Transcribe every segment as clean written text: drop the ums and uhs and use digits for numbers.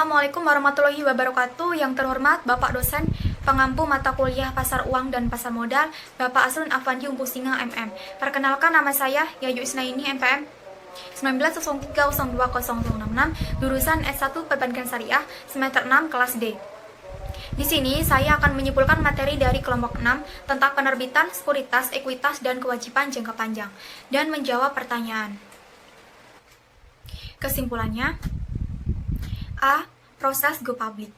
Assalamualaikum warahmatullahi wabarakatuh. Yang terhormat Bapak dosen pengampu mata kuliah Pasar Uang dan Pasar Modal, Bapak Asrun Afandi Umpusinga MM. Perkenalkan, nama saya Yayu Isnaini MPM 1903020066, jurusan S1 Perbankan Syariah, semester 6 kelas D. Di sini saya akan menyimpulkan materi dari kelompok 6 tentang penerbitan, sekuritas, ekuitas, dan kewajiban jangka panjang dan menjawab pertanyaan. Kesimpulannya, A. Proses go public.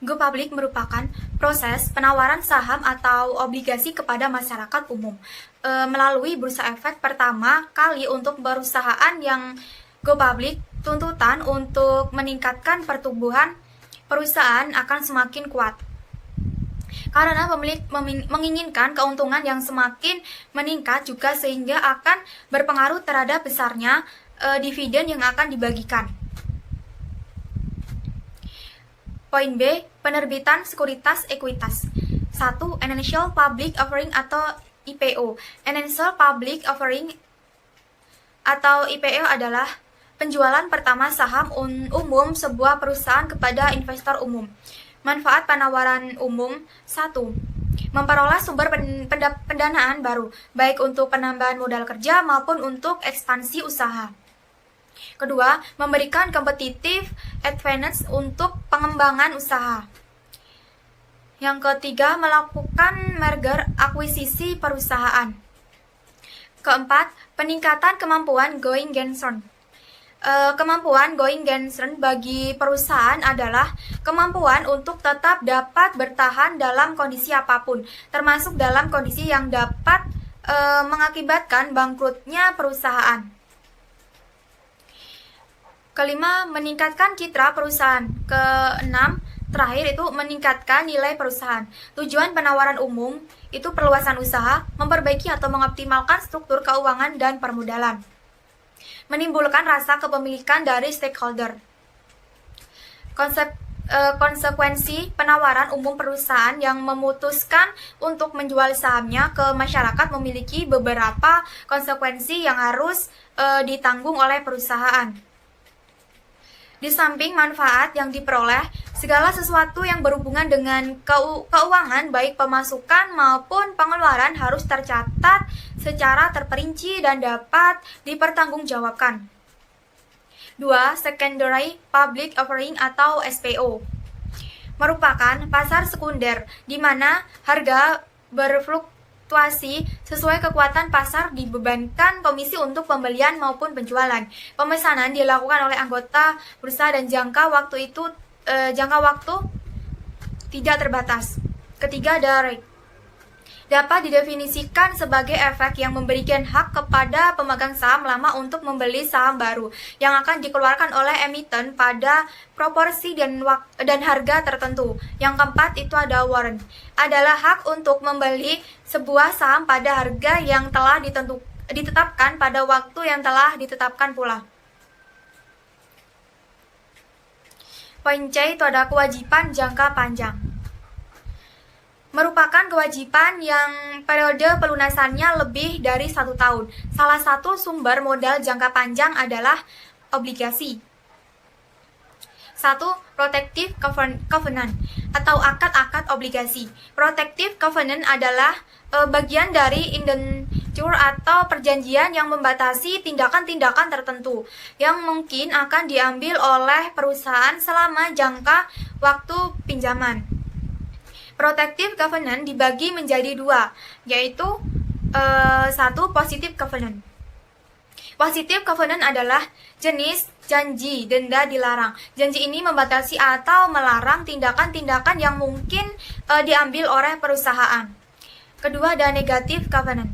Go public merupakan proses penawaran saham atau obligasi kepada masyarakat umum melalui bursa efek pertama kali untuk perusahaan yang go public. Tuntutan untuk meningkatkan pertumbuhan perusahaan akan semakin kuat karena pemilik menginginkan keuntungan yang semakin meningkat juga, sehingga akan berpengaruh terhadap besarnya dividen yang akan dibagikan. Poin B. Penerbitan sekuritas ekuitas. 1. Initial Public Offering atau IPO. Initial Public Offering atau IPO adalah penjualan pertama saham umum sebuah perusahaan kepada investor umum. Manfaat penawaran umum. 1. Memperoleh sumber pendanaan baru, baik untuk penambahan modal kerja maupun untuk ekspansi usaha. Kedua, memberikan competitive advantage untuk pengembangan usaha. Yang ketiga, melakukan merger akuisisi perusahaan. Keempat, peningkatan kemampuan going concern. Kemampuan going concern bagi perusahaan adalah kemampuan untuk tetap dapat bertahan dalam kondisi apapun, termasuk dalam kondisi yang dapat mengakibatkan bangkrutnya perusahaan. Kelima, meningkatkan citra perusahaan. Keenam, terakhir itu meningkatkan nilai perusahaan. Tujuan penawaran umum itu perluasan usaha, memperbaiki atau mengoptimalkan struktur keuangan dan permodalan. Menimbulkan rasa kepemilikan dari stakeholder. Konsekuensi penawaran umum perusahaan yang memutuskan untuk menjual sahamnya ke masyarakat memiliki beberapa konsekuensi yang harus ditanggung oleh perusahaan. Di samping manfaat yang diperoleh, segala sesuatu yang berhubungan dengan keuangan, baik pemasukan maupun pengeluaran, harus tercatat secara terperinci dan dapat dipertanggungjawabkan. 2. Secondary Public Offering atau SPO merupakan pasar sekunder di mana harga berfluktuasi sesuai kekuatan pasar, dibebankan komisi untuk pembelian maupun penjualan. Pemesanan dilakukan oleh anggota bursa dan jangka waktu tidak terbatas. Ketiga, direct dapat didefinisikan sebagai efek yang memberikan hak kepada pemegang saham lama untuk membeli saham baru yang akan dikeluarkan oleh emiten pada proporsi dan harga tertentu. Yang keempat itu ada warrant, adalah hak untuk membeli sebuah saham pada harga yang telah ditetapkan pada waktu yang telah ditetapkan pula. Poin C itu ada kewajiban jangka panjang. Merupakan kewajiban yang periode pelunasannya lebih dari 1 tahun. Salah satu sumber modal jangka panjang adalah obligasi. 1. Protective Covenant atau akad-akad obligasi. Protective Covenant adalah bagian dari indenture atau perjanjian yang membatasi tindakan-tindakan tertentu yang mungkin akan diambil oleh perusahaan selama jangka waktu pinjaman. Protective Covenant dibagi menjadi 2, yaitu 1. Positive Covenant. Positive Covenant adalah jenis janji denda dilarang. Janji ini membatasi atau melarang tindakan-tindakan yang mungkin diambil oleh perusahaan. Kedua, ada Negative Covenant.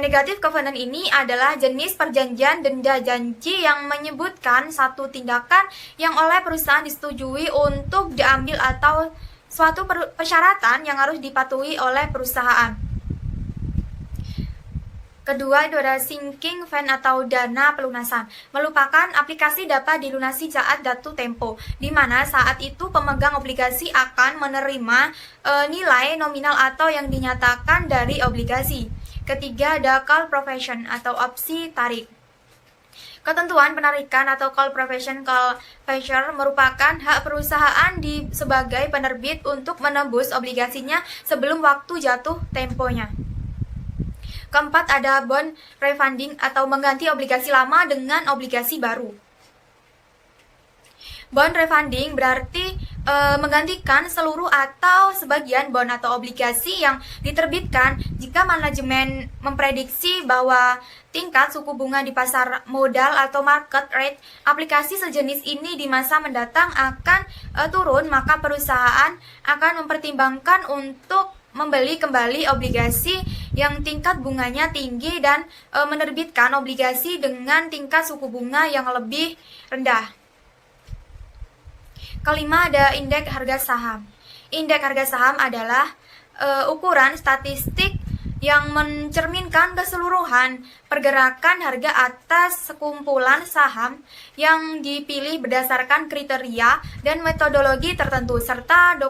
Negative Covenant ini adalah jenis perjanjian denda janji yang menyebutkan satu tindakan yang oleh perusahaan disetujui untuk diambil atau suatu persyaratan yang harus dipatuhi oleh perusahaan. Kedua, itu ada sinking fund atau dana pelunasan. Merupakan aplikasi dapat dilunasi saat jatuh tempo, di mana saat itu pemegang obligasi akan menerima nilai nominal atau yang dinyatakan dari obligasi. Ketiga, ada call profession atau opsi tarik. Ketentuan penarikan atau call profession call feature merupakan hak perusahaan sebagai penerbit untuk menebus obligasinya sebelum waktu jatuh temponya. Keempat, ada bond refunding atau mengganti obligasi lama dengan obligasi baru. Bond refunding berarti menggantikan seluruh atau sebagian bond atau obligasi yang diterbitkan jika manajemen memprediksi bahwa tingkat suku bunga di pasar modal atau market rate aplikasi sejenis ini di masa mendatang akan turun, maka perusahaan akan mempertimbangkan untuk membeli kembali obligasi yang tingkat bunganya tinggi dan menerbitkan obligasi dengan tingkat suku bunga yang lebih rendah. Kelima, ada indeks harga saham. Indeks harga saham adalah ukuran statistik yang mencerminkan keseluruhan pergerakan harga atas sekumpulan saham yang dipilih berdasarkan kriteria dan metodologi tertentu serta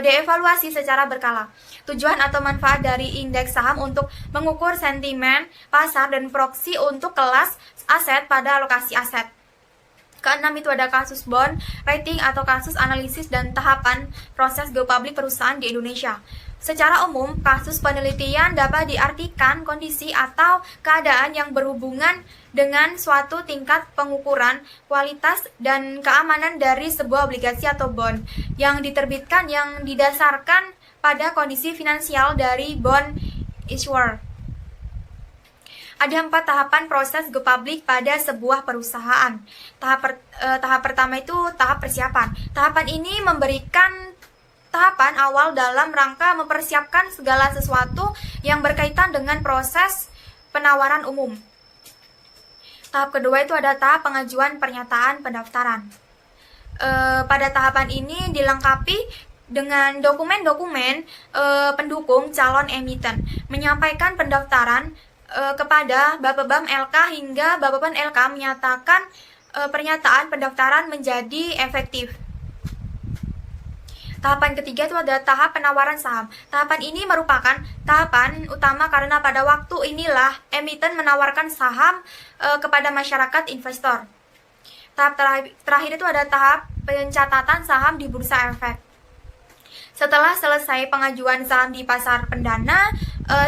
dievaluasi secara berkala. Tujuan atau manfaat dari indeks saham untuk mengukur sentimen pasar dan proksi untuk kelas aset pada alokasi aset. Keenam, itu ada kasus bond rating atau kasus analisis dan tahapan proses go public perusahaan di Indonesia. Secara umum, kasus penelitian dapat diartikan kondisi atau keadaan yang berhubungan dengan suatu tingkat pengukuran kualitas dan keamanan dari sebuah obligasi atau bond yang diterbitkan yang didasarkan pada kondisi finansial dari bond issuer. Ada 4 tahapan proses go public pada sebuah perusahaan. Tahap pertama itu tahap persiapan. Tahapan ini memberikan tahapan awal dalam rangka mempersiapkan segala sesuatu yang berkaitan dengan proses penawaran umum. Tahap kedua itu ada tahap pengajuan pernyataan pendaftaran. Pada tahapan ini dilengkapi dengan dokumen-dokumen pendukung calon emiten, menyampaikan pendaftaran kepada Bapepbam LK hingga Bapepbam LK menyatakan pernyataan pendaftaran menjadi efektif. Tahapan ketiga itu ada tahap penawaran saham. Tahapan ini merupakan tahapan utama karena pada waktu inilah emiten menawarkan saham kepada masyarakat investor. Tahap terakhir itu ada tahap pencatatan saham di Bursa Efek. Setelah selesai pengajuan saham di pasar pendana,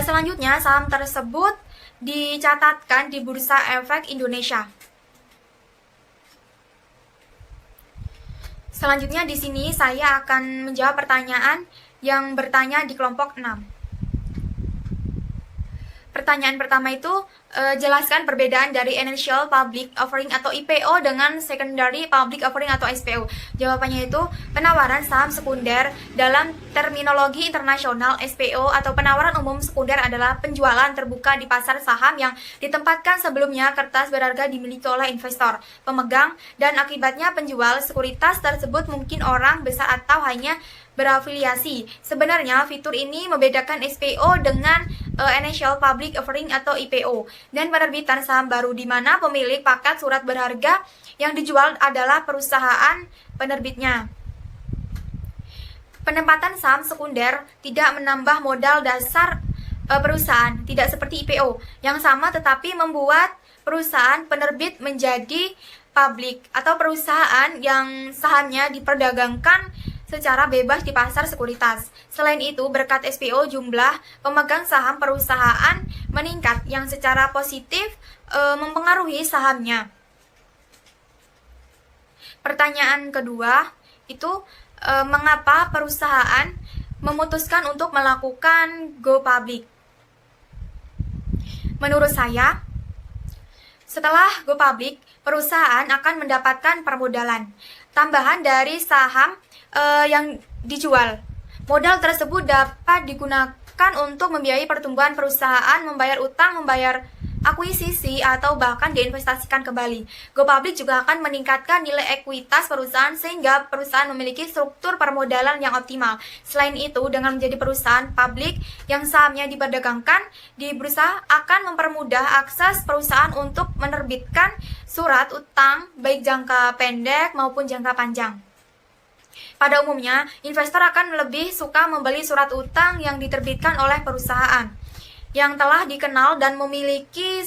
selanjutnya saham tersebut dicatatkan di Bursa Efek Indonesia. Selanjutnya di sini saya akan menjawab pertanyaan yang bertanya di kelompok 6. Pertanyaan pertama itu, jelaskan perbedaan dari initial public offering atau IPO dengan secondary public offering atau SPO. Jawabannya itu, penawaran saham sekunder dalam terminologi internasional SPO atau penawaran umum sekunder adalah penjualan terbuka di pasar saham yang ditempatkan sebelumnya kertas berharga dimiliki oleh investor, pemegang, dan akibatnya penjual sekuritas tersebut mungkin orang besar atau hanya berafiliasi. Sebenarnya fitur ini membedakan SPO dengan initial public offering atau IPO dan penerbitan saham baru di mana pemilik paket surat berharga yang dijual adalah perusahaan penerbitnya. Penempatan saham sekunder tidak menambah modal dasar perusahaan, tidak seperti IPO yang sama tetapi membuat perusahaan penerbit menjadi publik atau perusahaan yang sahamnya diperdagangkan secara bebas di pasar sekuritas. Selain itu, berkat SPO jumlah pemegang saham perusahaan meningkat yang secara positif mempengaruhi sahamnya. Pertanyaan kedua itu mengapa perusahaan memutuskan untuk melakukan go public? Menurut saya, setelah go public, perusahaan akan mendapatkan permodalan tambahan dari saham yang dijual. Modal tersebut dapat digunakan untuk membiayai pertumbuhan perusahaan, membayar utang, membayar akuisisi, atau bahkan diinvestasikan kembali. Go public juga akan meningkatkan nilai ekuitas perusahaan sehingga perusahaan memiliki struktur permodalan yang optimal. Selain itu, dengan menjadi perusahaan publik yang sahamnya diperdagangkan di bursa akan mempermudah akses perusahaan untuk menerbitkan surat utang baik jangka pendek maupun jangka panjang. Pada umumnya, investor akan lebih suka membeli surat utang yang diterbitkan oleh perusahaan yang telah dikenal dan memiliki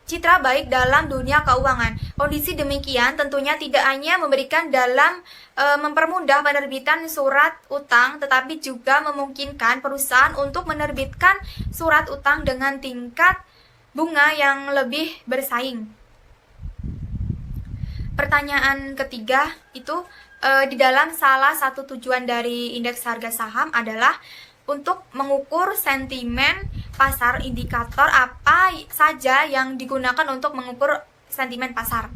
citra baik dalam dunia keuangan. Kondisi demikian tentunya tidak hanya memberikan dalam mempermudah penerbitan surat utang, tetapi juga memungkinkan perusahaan untuk menerbitkan surat utang dengan tingkat bunga yang lebih bersaing. Pertanyaan ketiga itu di dalam salah satu tujuan dari indeks harga saham adalah untuk mengukur sentimen pasar. Indikator apa saja yang digunakan untuk mengukur sentimen pasar?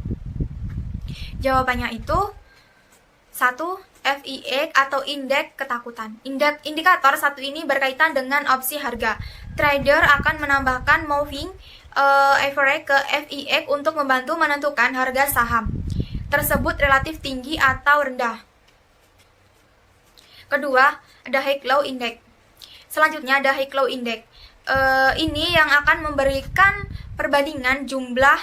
Jawabannya itu 1. FIX atau indeks ketakutan. Indikator satu ini berkaitan dengan opsi harga. Trader akan menambahkan moving average ke FIX untuk membantu menentukan harga saham tersebut relatif tinggi atau rendah. Kedua, ada high low index. Selanjutnya ada high low index. Ini yang akan memberikan perbandingan jumlah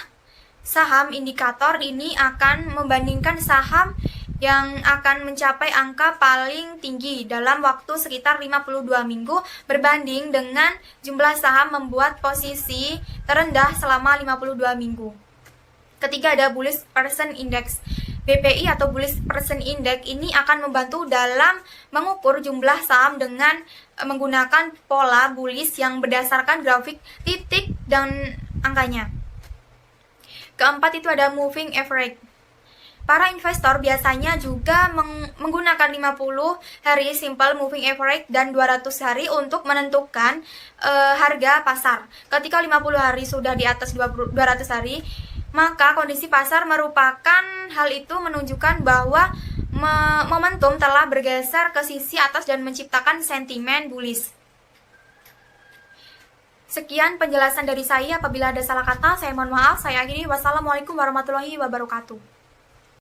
saham. Indikator ini akan membandingkan saham yang akan mencapai angka paling tinggi dalam waktu sekitar 52 minggu berbanding dengan jumlah saham membuat posisi terendah selama 52 minggu. Ketiga ada bullish person index. BPI atau bullish person index ini akan membantu dalam mengukur jumlah saham dengan menggunakan pola bullish yang berdasarkan grafik titik dan angkanya. Keempat itu ada moving average. Para investor biasanya juga menggunakan 50 hari simple moving average dan 200 hari untuk menentukan harga pasar. Ketika 50 hari sudah di atas 200 hari, maka kondisi pasar merupakan hal itu menunjukkan bahwa momentum telah bergeser ke sisi atas dan menciptakan sentimen bullish. Sekian penjelasan dari saya. Apabila ada salah kata, saya mohon maaf. Saya akhiri. Wassalamualaikum warahmatullahi wabarakatuh.